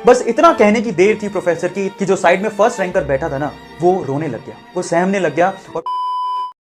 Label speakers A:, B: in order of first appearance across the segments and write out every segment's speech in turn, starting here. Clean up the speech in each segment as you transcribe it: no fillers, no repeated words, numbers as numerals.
A: बस इतना कहने की देर थी प्रोफेसर की कि जो साइड में फर्स्ट रैंकर बैठा था ना, वो रोने लग गया, वो सहमने लग गया। और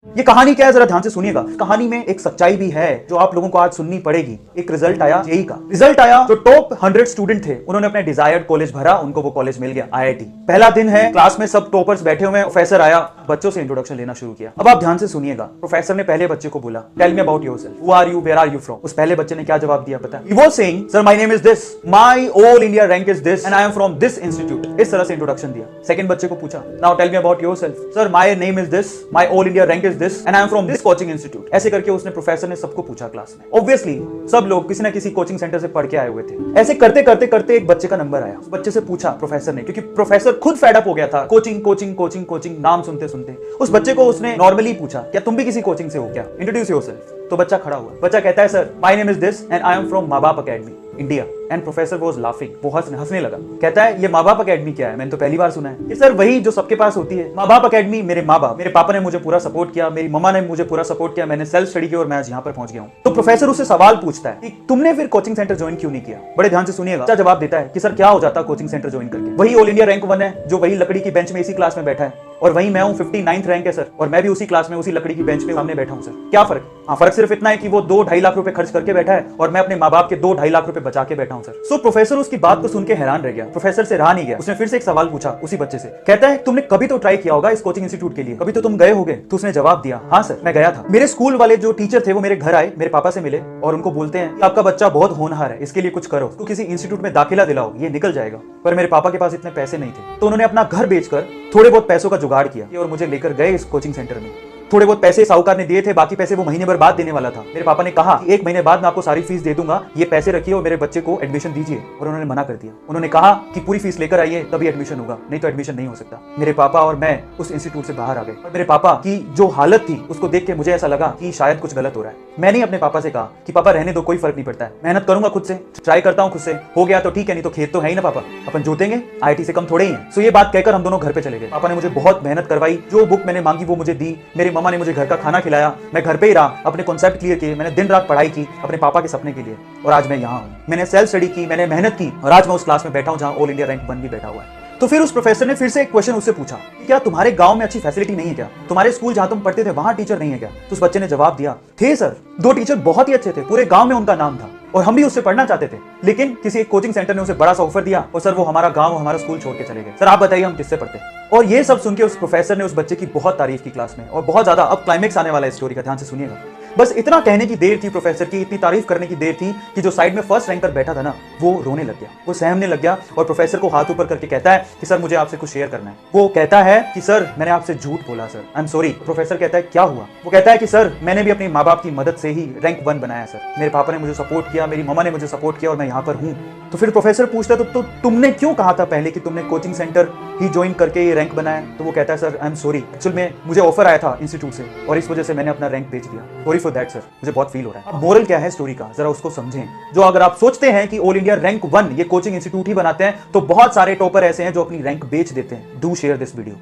A: ये कहानी क्या है जरा ध्यान से सुनिएगा। कहानी में एक सच्चाई भी है जो आप लोगों को आज सुननी पड़ेगी। एक रिजल्ट आया जेईई का। रिजल्ट आया, जो टॉप 100 स्टूडेंट थे उन्होंने अपने डिजायर्ड कॉलेज भरा, उनको वो कॉलेज मिल गया, आईआईटी। पहला दिन है, क्लास में सब टॉपर्स बैठे हुए हैं। प्रोफेसर आया, बच्चों से इंट्रोडक्शन लेना शुरू किया। अब आप ध्यान से सुनिएगा। प्रोफेसर ने पहले बच्चे को बोला, tell me about yourself, who are you, where are you from. उस पहले बच्चे ने क्या जवाब दिया पता है? He was saying, sir my name is this, my all India rank is this and I am from this institute. इस तरह से इंट्रोडक्शन दिया। सेकंड बच्चे को पूछा, now tell me about yourself, sir my name is this, my all India rank is this and I am from this coaching institute. ऐसे करके उसने, प्रोफेसर ने सबको पूछा क्लास में। ऑब्वियसली सब लोग किसी ना किसी कोचिंग सेंटर से पढ़ के आए हुए थे। ऐसे करते करते करते एक बच्चे का नंबर आया। उस बच्चे से पूछा प्रोफेसर ने, क्योंकि प्रोफेसर खुद फेड अप हो गया था कोचिंग कोचिंग कोचिंग कोचिंग नाम सुनते सुनते। उस बच्चे को उसने नॉर्मली पूछा, क्या तुम भी किसी कोचिंग से हो क्या, इंट्रोड्यूस योरसेल्फ। तो बच्चा खड़ा हुआ। बच्चा कहता है, sir my name is this and I am from माँ बाप academy India. And professor was laughing, वो हंसने लगा। कहता है, ये माँ बाप अकेडमी क्या है, मैंने तो पहली बार सुना है। ये सर वही जो सबके पास होती है, माँ बाप अकेडमी। मेरे माँ बाप, मेरे पापा ने मुझे पूरा सपोर्ट किया, मेरी मम्मा ने मुझे पूरा सपोर्ट किया, मैंने सेल्फ स्टडी की और मैं आज यहाँ पर पहुंच गया हूँ। तो प्रोफेसर उससे सवाल पूछता है कि तुमने फिर कोचिंग सेंटर ज्वाइन क्यों नहीं किया। बड़े ध्यान से सुनिएगा। बच्चा जवाब देता है कि सर क्या हो जाता कोचिंग सेंटर ज्वाइन करके, वही ऑल इंडिया रैंक 1 है जो वही लकड़ी की बेंच में इसी क्लास में बैठा है, और वहीं मैं हूं 59th रैंक है सर, और मैं भी उसी क्लास में उसी लकड़ी की बेंच पे सामने बैठा हूं सर। क्या फर्क? हाँ, फर्क सिर्फ इतना है कि वो 2-2.5 लाख रुपए खर्च करके बैठा है और मैं अपने माँ बाप के 2-2.5 लाख रुपए बचा के बैठा हूं सर। सो प्रोफेसर उसकी बात को सुन के हैरान रह गया। प्रोफेसर से रहा नहीं गया, उसने फिर से एक सवाल पूछा उसी बच्चे से। कहता है, तुमने कभी तो ट्राई किया होगा इस कोचिंग इंस्टीट्यूट के लिए, कभी तो तुम गए होगे। तो उसने जवाब दिया, हाँ सर मैं गया था। मेरे स्कूल वाले जो टीचर थे वो मेरे घर आए, मेरे पापा से मिले और उनको बोलते हैं, आपका बच्चा बहुत होनहार है, इसके लिए कुछ करो, उसको किसी इंस्टीट्यूट में दाखिला दिलाओ, ये निकल जाएगा। पर मेरे पापा के पास इतने पैसे नहीं थे, तो उन्होंने अपना घर बेचकर थोड़े बहुत पैसों का जुगाड़ किया और मुझे लेकर गए इस कोचिंग सेंटर में। थोड़े बहुत पैसे साहूकार ने दिए थे, बाकी पैसे वो महीने भर बाद देने वाला था। मेरे पापा ने कहा कि 1 महीने बाद मैं आपको सारी फीस दे दूंगा, ये पैसे रखिए और मेरे बच्चे को एडमिशन दीजिए, और उन्होंने मना कर दिया। उन्होंने कहा कि पूरी फीस लेकर आइए तभी एडमिशन होगा, नहीं तो एडमिशन नहीं हो सकता। मेरे पापा और मैं उस इंस्टीट्यूट से बाहर आ गए और मेरे पापा की जो हालत थी उसको देख के मुझे ऐसा लगा कि शायद कुछ गलत हो रहा है। मैंने अपने पापा से कहा कि पापा रहने दो, कोई फर्क नहीं पड़ता है, मेहनत करूंगा खुद से, ट्राई करता हूं खुद से, हो गया तो ठीक है, नहीं तो खेत तो है ही ना पापा, अपन जोतेंगे, आईआईटी से कम थोड़े ही है। सो ये बात कहकर हम दोनों घर पे चले गए। पापा ने मुझे बहुत मेहनत करवाई, जो बुक मैंने मांगी वो मुझे दी, मेरी मम्मा ने मुझे घर का खाना खिलाया, मैं घर पे ही रहा, अपने कॉन्सेप्ट क्लियर किए, मैंने दिन रात पढ़ाई की अपने पापा के सपने के लिए, और आज मैं यहाँ हूँ। मैंने सेल्फ स्टडी की, मैंने मेहनत की, और आज मैं उस क्लास में बैठा हूँ जहाँ ऑल इंडिया रैंक 1 भी बैठा हुआ है। तो फिर उस प्रोफेसर ने फिर से एक क्वेश्चन उससे पूछा, क्या तुम्हारे गांव में अच्छी फैसिलिटी नहीं है क्या, तुम्हारे स्कूल जहां तुम पढ़ते थे वहां टीचर नहीं है क्या। तो उस बच्चे ने जवाब दिया, थे सर, 2 टीचर बहुत ही अच्छे थे, पूरे गांव में उनका नाम था और हम भी उससे पढ़ना चाहते थे, लेकिन किसी एक कोचिंग सेंटर ने उसे बड़ा सा ऑफर दिया और सर वो हमारा गांव, हमारा स्कूल छोड़ के चले गए। सर आप बताइए हम किससे पढ़ते। और ये सब सुन के उस प्रोफेसर ने उस बच्चे की बहुत तारीफ की क्लास में, और बहुत ज्यादा। अब क्लाइमेक्स आने वाला है स्टोरी का, ध्यान से सुनिएगा। बस इतना कहने की देर थी प्रोफेसर की, इतनी तारीफ करने की देर थी कि जो साइड में फर्स्ट रैंकर बैठा था ना, वो रोने लग गया, वो सहमने लग गया और प्रोफेसर को हाथ ऊपर करके कहता है कि सर मुझे आपसे कुछ शेयर करना है। वो कहता है कि सर मैंने आपसे झूठ बोला sir, I am sorry. Professor कहता है क्या हुआ। वो कहता है कि सर मैंने भी अपने माँ बाप की मदद से ही रैंक 1 बनाया सर, मेरे पापा ने मुझे सपोर्ट किया, मेरी मम्मा ने मुझे सपोर्ट किया और मैं यहाँ पर हूँ। तो फिर प्रोफेसर पूछता है, तो तुमने क्यों कहा था पहले कि तुमने कोचिंग सेंटर ही ज्वाइन करके ये रैंक बनाया। तो वो कहता है, sir I am sorry, actual में मुझे ऑफर आया था इंस्टीट्यूट से और इस वजह से मैंने अपना रैंक बेच दिया, सॉरी फॉर दैट सर, मुझे बहुत फील हो रहा है। अब मोरल क्या है स्टोरी का, जरा उसको समझें। जो अगर आप सोचते हैं कि ऑल इंडिया रैंक 1 ये कोचिंग इंस्टीट्यूट ही बनाते हैं, तो बहुत सारे टॉपर ऐसे हैं जो अपनी रैंक बेच देते हैं। Do share this video.